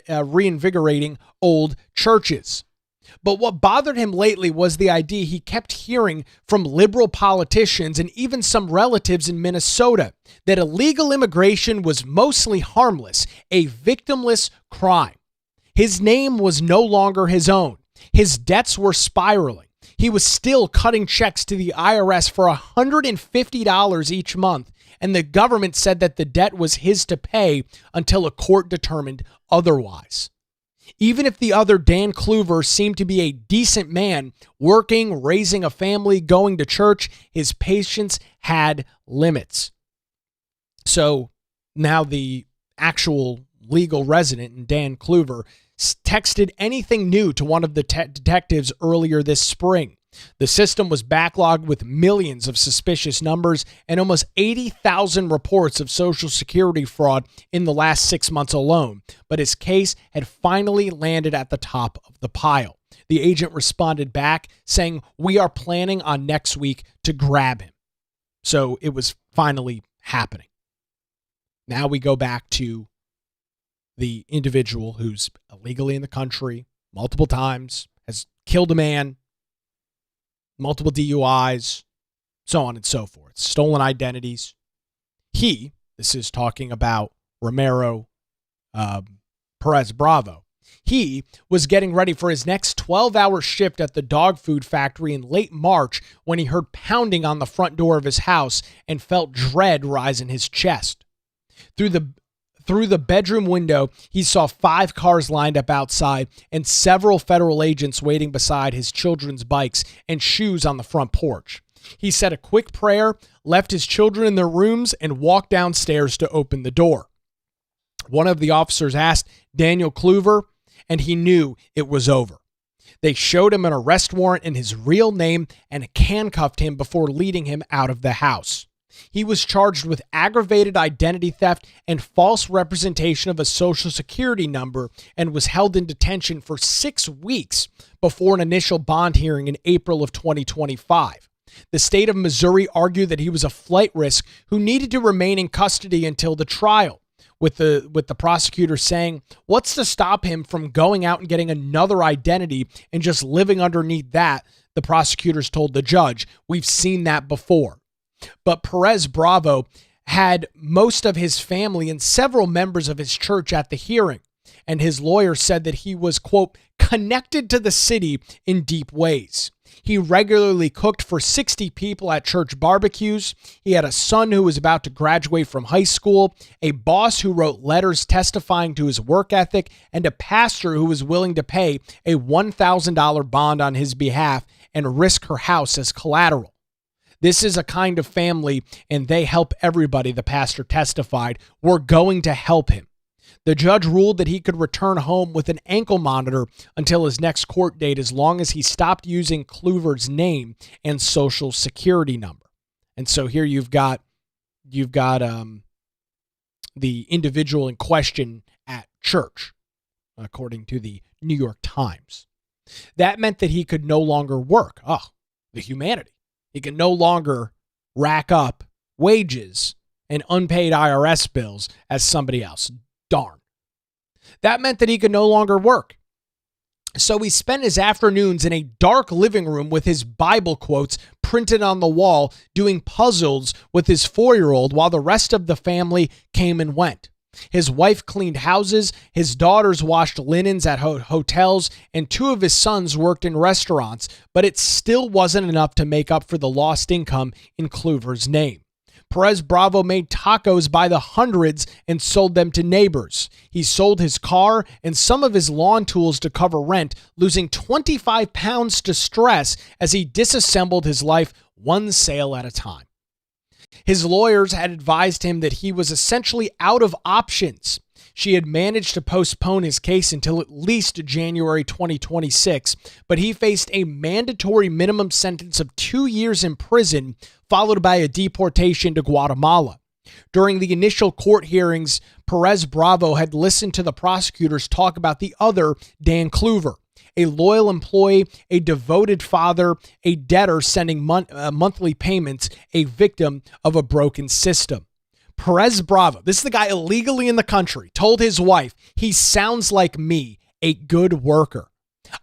reinvigorating old churches. But what bothered him lately was the idea he kept hearing from liberal politicians and even some relatives in Minnesota that illegal immigration was mostly harmless, a victimless crime. His name was no longer his own. His debts were spiraling. He was still cutting checks to the IRS for $150 each month, and the government said that the debt was his to pay until a court determined otherwise. Even if the other Dan Kluver seemed to be a decent man, working, raising a family, going to church, his patience had limits. So now the actual legal resident, Dan Kluver, texted anything new to one of the detectives earlier this spring. The system was backlogged with millions of suspicious numbers and almost 80,000 reports of Social Security fraud in the last 6 months alone, but his case had finally landed at the top of the pile. The agent responded back saying, "We are planning on next week to grab him." So it was finally happening. Now we go back to the individual who's illegally in the country multiple times, has killed a man, multiple DUIs, so on and so forth, stolen identities. This is talking about Romero Perez Bravo. He was getting ready for his next 12-hour shift at the dog food factory in late March when he heard pounding on the front door of his house and felt dread rise in his chest. Through the bedroom window, he saw 5 cars lined up outside and several federal agents waiting beside his children's bikes and shoes on the front porch. He said a quick prayer, left his children in their rooms, and walked downstairs to open the door. One of the officers asked Daniel Kluver, and he knew it was over. They showed him an arrest warrant and his real name and handcuffed him before leading him out of the house. He was charged with aggravated identity theft and false representation of a social security number and was held in detention for 6 weeks before an initial bond hearing in April of 2025. The state of Missouri argued that he was a flight risk who needed to remain in custody until the trial, with the prosecutor saying, what's to stop him from going out and getting another identity and just living underneath that? The prosecutors told the judge, we've seen that before. But Perez Bravo had most of his family and several members of his church at the hearing, and his lawyer said that he was, quote, connected to the city in deep ways. He regularly cooked for 60 people at church barbecues. He had a son who was about to graduate from high school, a boss who wrote letters testifying to his work ethic, and a pastor who was willing to pay a $1,000 bond on his behalf and risk her house as collateral. This is a kind of family, and they help everybody, the pastor testified. We're going to help him. The judge ruled that he could return home with an ankle monitor until his next court date as long as he stopped using Kluver's name and social security number. And so here you've got the individual in question at church, according to the New York Times. That meant that he could no longer work. Oh, the humanity. He can no longer rack up wages and unpaid IRS bills as somebody else. Darn. That meant that he could no longer work. So he spent his afternoons in a dark living room with his Bible quotes printed on the wall, doing puzzles with his 4-year-old while the rest of the family came and went. His wife cleaned houses, his daughters washed linens at hotels, and 2 of his sons worked in restaurants, but it still wasn't enough to make up for the lost income in Kluver's name. Perez Bravo made tacos by the hundreds and sold them to neighbors. He sold his car and some of his lawn tools to cover rent, losing 25 pounds to stress as he disassembled his life one sale at a time. His lawyers had advised him that he was essentially out of options. She had managed to postpone his case until at least January 2026, but he faced a mandatory minimum sentence of 2 years in prison, followed by a deportation to Guatemala. During the initial court hearings, Perez Bravo had listened to the prosecutors talk about the other Dan Kluver, a loyal employee, a devoted father, a debtor sending monthly payments, a victim of a broken system. Perez Bravo, this is the guy illegally in the country, told his wife, he sounds like me, a good worker.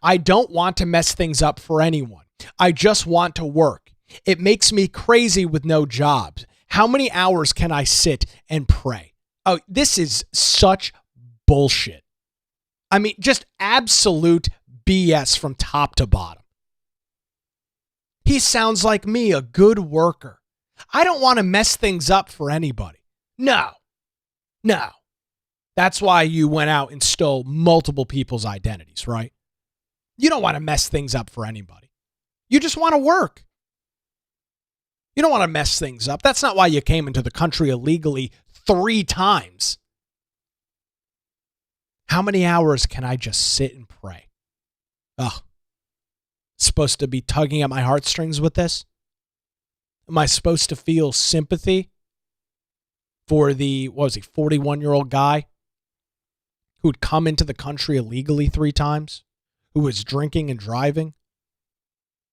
I don't want to mess things up for anyone. I just want to work. It makes me crazy with no jobs. How many hours can I sit and pray? Oh, this is such bullshit. I mean, just absolute BS from top to bottom. He sounds like me, a good worker. I don't want to mess things up for anybody. No. That's why you went out and stole multiple people's identities, right? You don't want to mess things up for anybody. You just want to work. You don't want to mess things up. That's not why you came into the country illegally 3 times. How many hours can I just sit and pray? Ugh. Supposed to be tugging at my heartstrings with this? Am I supposed to feel sympathy for the, 41-year-old guy who'd come into the country illegally 3 times, who was drinking and driving,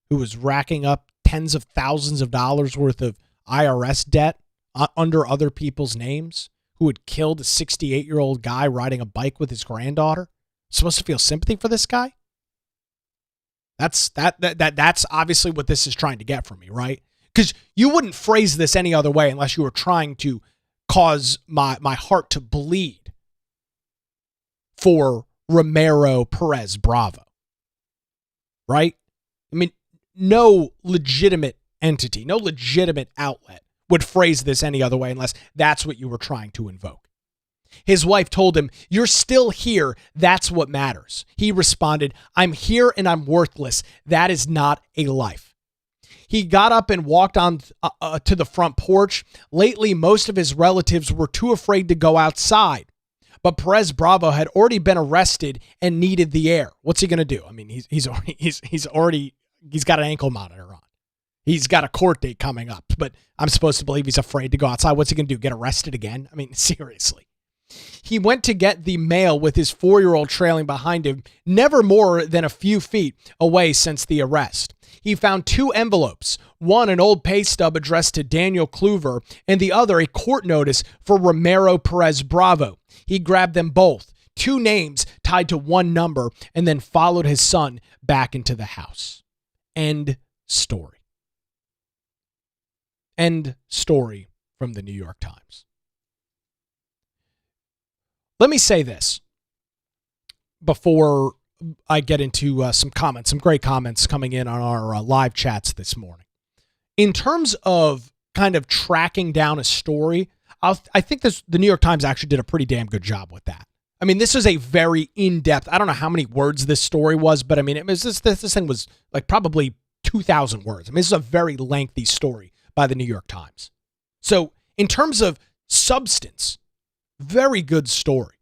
who was racking up tens of thousands of dollars worth of IRS debt under other people's names, who had killed a 68-year-old guy riding a bike with his granddaughter? Supposed to feel sympathy for this guy? That's obviously what this is trying to get from me, right? Because you wouldn't phrase this any other way unless you were trying to cause my heart to bleed for Romero Perez Bravo, right? I mean, no legitimate entity, no legitimate outlet would phrase this any other way unless that's what you were trying to invoke. His wife told him, "You're still here. That's what matters." He responded, "I'm here and I'm worthless. That is not a life." He got up and walked on to the front porch. Lately, most of his relatives were too afraid to go outside. But Perez Bravo had already been arrested and needed the air. What's he going to do? I mean, he's got an ankle monitor on. He's got a court date coming up, but I'm supposed to believe he's afraid to go outside. What's he going to do? Get arrested again? I mean, seriously. He went to get the mail with his 4-year-old trailing behind him, never more than a few feet away since the arrest. He found 2 envelopes, one an old pay stub addressed to Daniel Kluver, and the other a court notice for Romero Perez Bravo. He grabbed them both, 2 names tied to one number, and then followed his son back into the house. End story. End story from the New York Times. Let me say this before I get into some comments, some great comments coming in on our live chats this morning. In terms of kind of tracking down a story, I think the New York Times actually did a pretty damn good job with that. I mean, this is a very in-depth, I don't know how many words this story was, but I mean, it was this thing was like probably 2,000 words. I mean, this is a very lengthy story by the New York Times. So in terms of substance, very good story.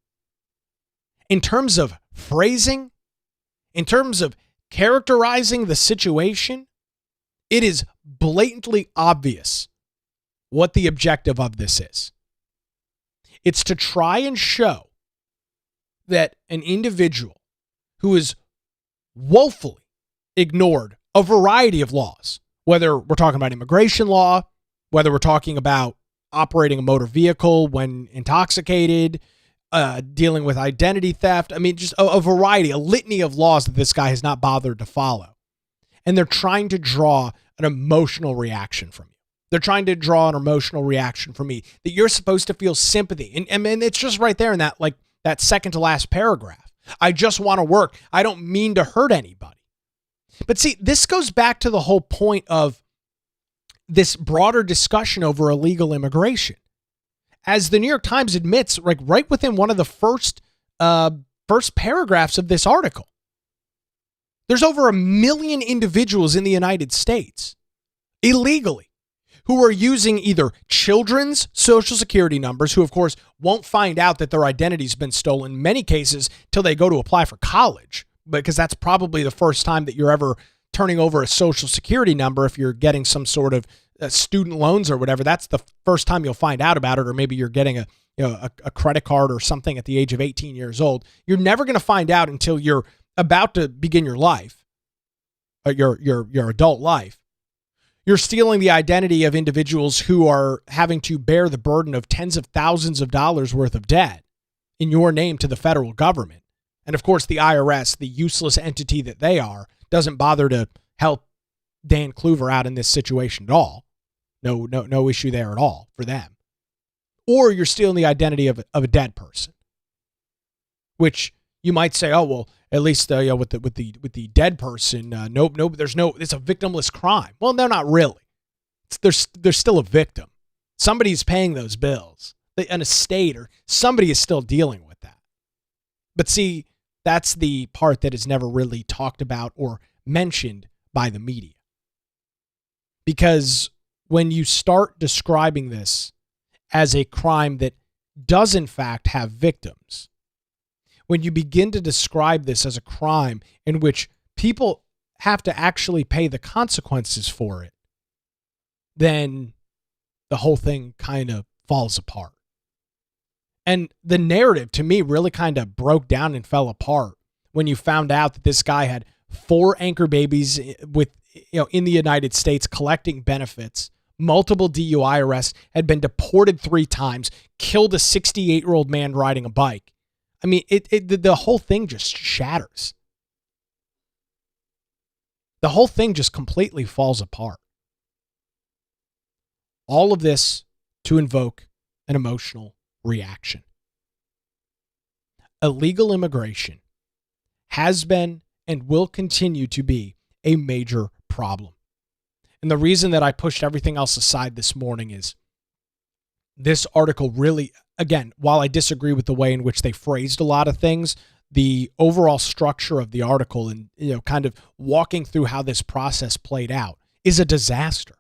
In terms of phrasing, in terms of characterizing the situation, it is blatantly obvious what the objective of this is. It's to try and show that an individual who is woefully ignored a variety of laws, whether we're talking about immigration law, whether we're talking about operating a motor vehicle when intoxicated, dealing with identity theft. I mean, just a variety, a litany of laws that this guy has not bothered to follow. And they're trying to draw an emotional reaction from you. They're trying to draw an emotional reaction from me that you're supposed to feel sympathy. And it's just right there in that second to last paragraph. I just want to work. I don't mean to hurt anybody. But see, this goes back to the whole point of this broader discussion over illegal immigration. As the New York Times admits, like right within one of the first paragraphs of this article, there's over 1 million individuals in the United States illegally who are using either children's social security numbers, who of course won't find out that their identity's been stolen in many cases till they go to apply for college, because that's probably the first time that you're ever turning over a social security number. If you're getting some sort of student loans or whatever, that's the first time you'll find out about it. Or maybe you're getting a credit card or something at the age of 18 years old. You're never going to find out until you're about to begin your life, your adult life. You're stealing the identity of individuals who are having to bear the burden of tens of thousands of dollars worth of debt in your name to the federal government. And of course, the IRS, the useless entity that they are, doesn't bother to help Dan Kluver out in this situation at all. No issue there at all for them. Or you're stealing the identity of a dead person, which you might say, oh well, at least with the dead person, it's a victimless crime. Well, they're not really. They're still a victim. Somebody's paying those bills. An estate or somebody is still dealing with that. But see, that's the part that is never really talked about or mentioned by the media. Because when you start describing this as a crime that does in fact have victims, when you begin to describe this as a crime in which people have to actually pay the consequences for it, then the whole thing kind of falls apart. And the narrative to me really kind of broke down and fell apart when you found out that this guy had 4 anchor babies in the United States collecting benefits, multiple DUI arrests, had been deported 3 times, killed a 68-year-old man riding a bike. I mean, the whole thing just shatters. The whole thing just completely falls apart. All of this to invoke an emotional reaction. Illegal immigration has been and will continue to be a major problem. And the reason that I pushed everything else aside this morning is this article really, again, while I disagree with the way in which they phrased a lot of things, the overall structure of the article and kind of walking through how this process played out is a disaster.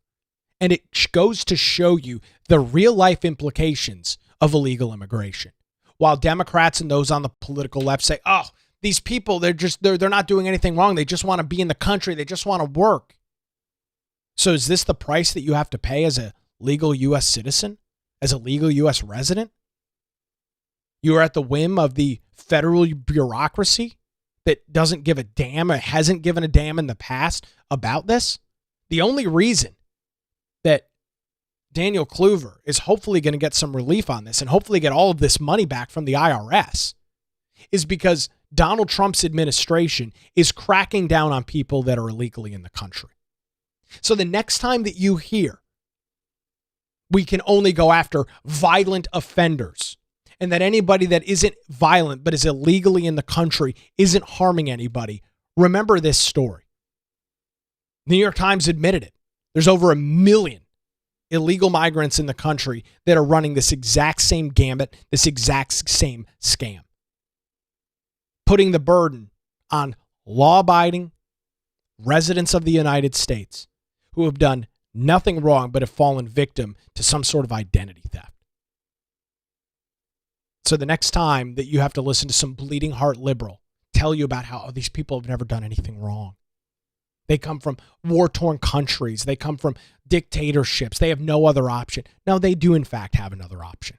And it goes to show you the real life implications of illegal immigration. while Democrats and those on the political left say, oh, these people, they're not doing anything wrong. They just want to be in the country. They just want to work. So is this the price that you have to pay as a legal U.S. citizen, as a legal U.S. resident? You are at the whim of the federal bureaucracy that doesn't give a damn or hasn't given a damn in the past about this. The only reason that Daniel Kluver is hopefully going to get some relief on this and hopefully get all of this money back from the IRS is because Donald Trump's administration is cracking down on people that are illegally in the country. So the next time that you hear we can only go after violent offenders and that anybody that isn't violent but is illegally in the country isn't harming anybody, remember this story. The New York Times admitted it. There's over 1 million illegal migrants in the country that are running this exact same gambit, this exact same scam. Putting the burden on law-abiding residents of the United States who have done nothing wrong but have fallen victim to some sort of identity theft. So the next time that you have to listen to some bleeding heart liberal tell you about how these people have never done anything wrong. They come from war-torn countries. They come from dictatorships. They have no other option. No, they do in fact have another option.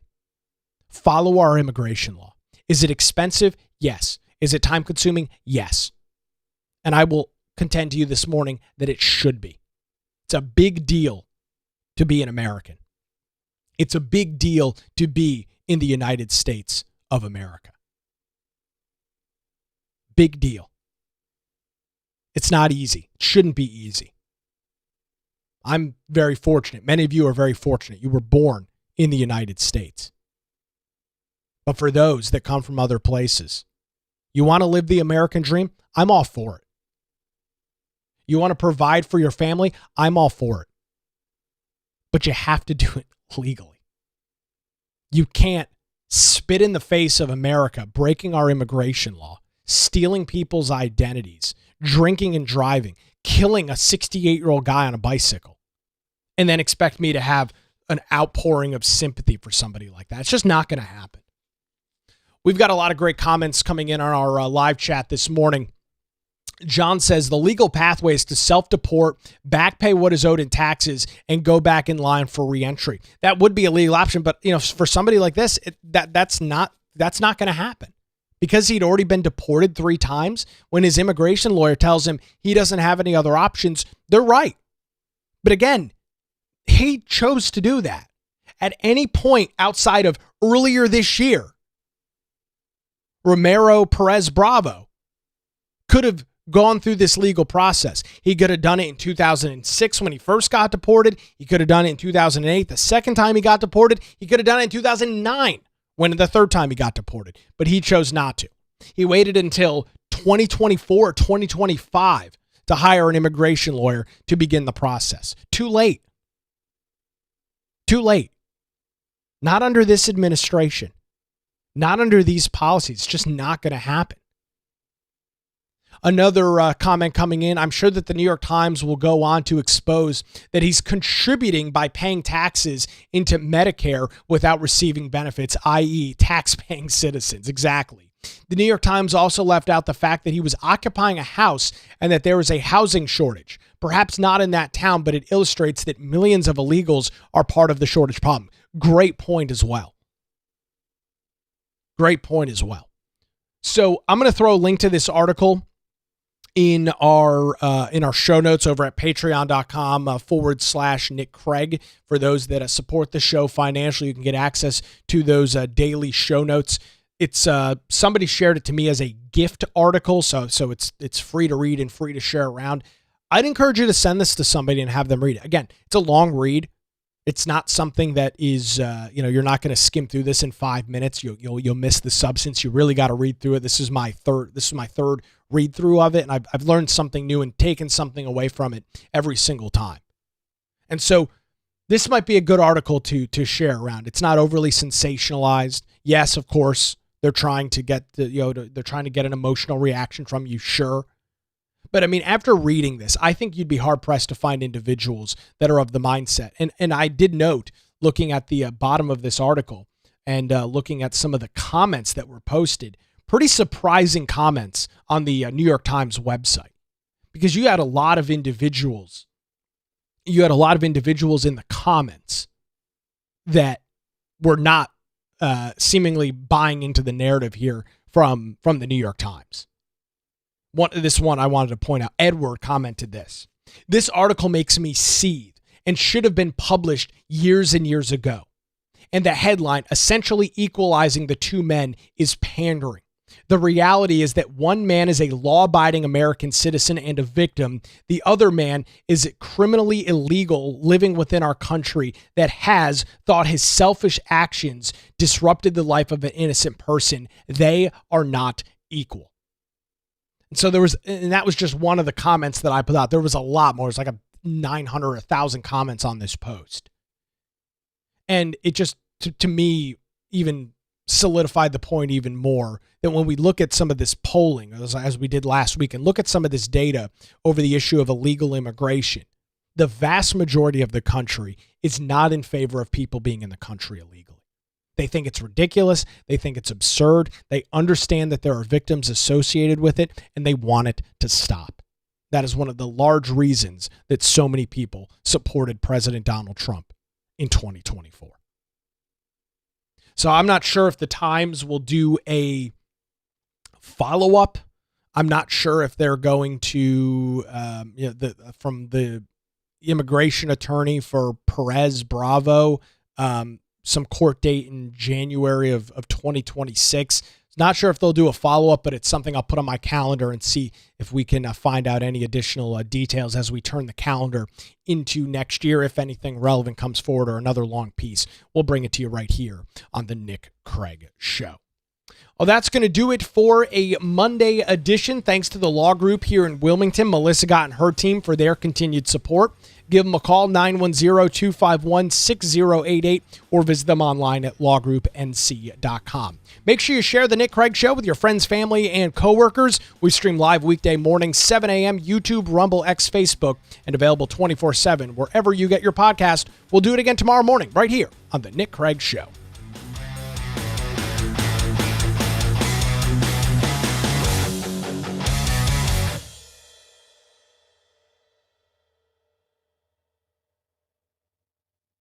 Follow our immigration law. Is it expensive? Yes. Is it time-consuming? Yes. And I will contend to you this morning that it should be. It's a big deal to be an American. It's a big deal to be in the United States of America. Big deal. It's not easy. It shouldn't be easy. I'm very fortunate. Many of you are very fortunate. You were born in the United States. But for those that come from other places, you want to live the American dream? I'm all for it. You want to provide for your family? I'm all for it. But you have to do it legally. You can't spit in the face of America, breaking our immigration law, stealing people's identities, drinking and driving, killing a 68-year-old guy on a bicycle, and then expect me to have an outpouring of sympathy for somebody like that. It's just not going to happen. We've got a lot of great comments coming in on our live chat this morning. John says the legal pathway is to self-deport, back pay what is owed in taxes, and go back in line for reentry. That would be a legal option, but for somebody like this, that's not going to happen. Because he'd already been deported 3 times, when his immigration lawyer tells him he doesn't have any other options, they're right. But again, he chose to do that. At any point outside of earlier this year, Romero Perez Bravo could have gone through this legal process. He could have done it in 2006 when he first got deported. He could have done it in 2008, the second time he got deported. He could have done it in 2009. When the third time he got deported, but he chose not to. He waited until 2024 or 2025 to hire an immigration lawyer to begin the process. Too late. Too late. Not under this administration. Not under these policies. It's just not going to happen. Another comment coming in, I'm sure that the New York Times will go on to expose that he's contributing by paying taxes into Medicare without receiving benefits, i.e. tax-paying citizens. Exactly. The New York Times also left out the fact that he was occupying a house and that there is a housing shortage. Perhaps not in that town, but it illustrates that millions of illegals are part of the shortage problem. Great point as well. Great point as well. So I'm going to throw a link to this article in our show notes over at patreon.com/Nick Craig. For those that support the show financially, you can get access to those daily show notes. It's somebody shared it to me as a gift article, so it's free to read and free to share around. I'd encourage you to send this to somebody and have them read it. Again, it's a long read. It's not something that is, you're not going to skim through this in 5 minutes. You'll miss the substance. You really got to read through it. This is my third read through of it, and I've learned something new and taken something away from it every single time. And so this might be a good article to share around. It's not overly sensationalized. Yes, of course, they're trying to get they're trying to get an emotional reaction from you, sure. But I mean, after reading this, I think you'd be hard pressed to find individuals that are of the mindset. And I did note, looking at the bottom of this article, and looking at some of the comments that were posted. Pretty surprising comments on the New York Times website, because you had a lot of individuals. You had a lot of individuals in the comments that were not seemingly buying into the narrative here from the New York Times. This one I wanted to point out. Edward commented this. This article makes me seethe and should have been published years and years ago. And the headline, essentially equalizing the two men, is pandering. The reality is that one man is a law-abiding American citizen and a victim. The other man is criminally illegal living within our country that has thought his selfish actions disrupted the life of an innocent person. They are not equal. And so that was just one of the comments that I put out. There was a lot more. It was like 900 or 1,000 comments on this post. And it just, to me, even solidified the point even more that when we look at some of this polling, as we did last week, and look at some of this data over the issue of illegal immigration, the vast majority of the country is not in favor of people being in the country illegally. They think it's ridiculous. They think it's absurd. They understand that there are victims associated with it, and they want it to stop. That is one of the large reasons that so many people supported President Donald Trump in 2024. So I'm not sure if the Times will do a follow-up. I'm not sure if they're going to, from the immigration attorney for Perez Bravo, some court date in January of 2026. Not sure if they'll do a follow-up, but it's something I'll put on my calendar and see if we can find out any additional details as we turn the calendar into next year. If anything relevant comes forward or another long piece, we'll bring it to you right here on the Nick Craig Show. Well, that's going to do it for a Monday edition. Thanks to the Law Group here in Wilmington, Melissa Gott and her team for their continued support. Give them a call, 910-251-6088, or visit them online at lawgroupnc.com. Make sure you share the Nick Craig Show with your friends, family, and coworkers. We stream live weekday mornings, 7 a.m., YouTube, Rumble, X, Facebook, and available 24/7 wherever you get your podcast. We'll do it again tomorrow morning right here on the Nick Craig Show.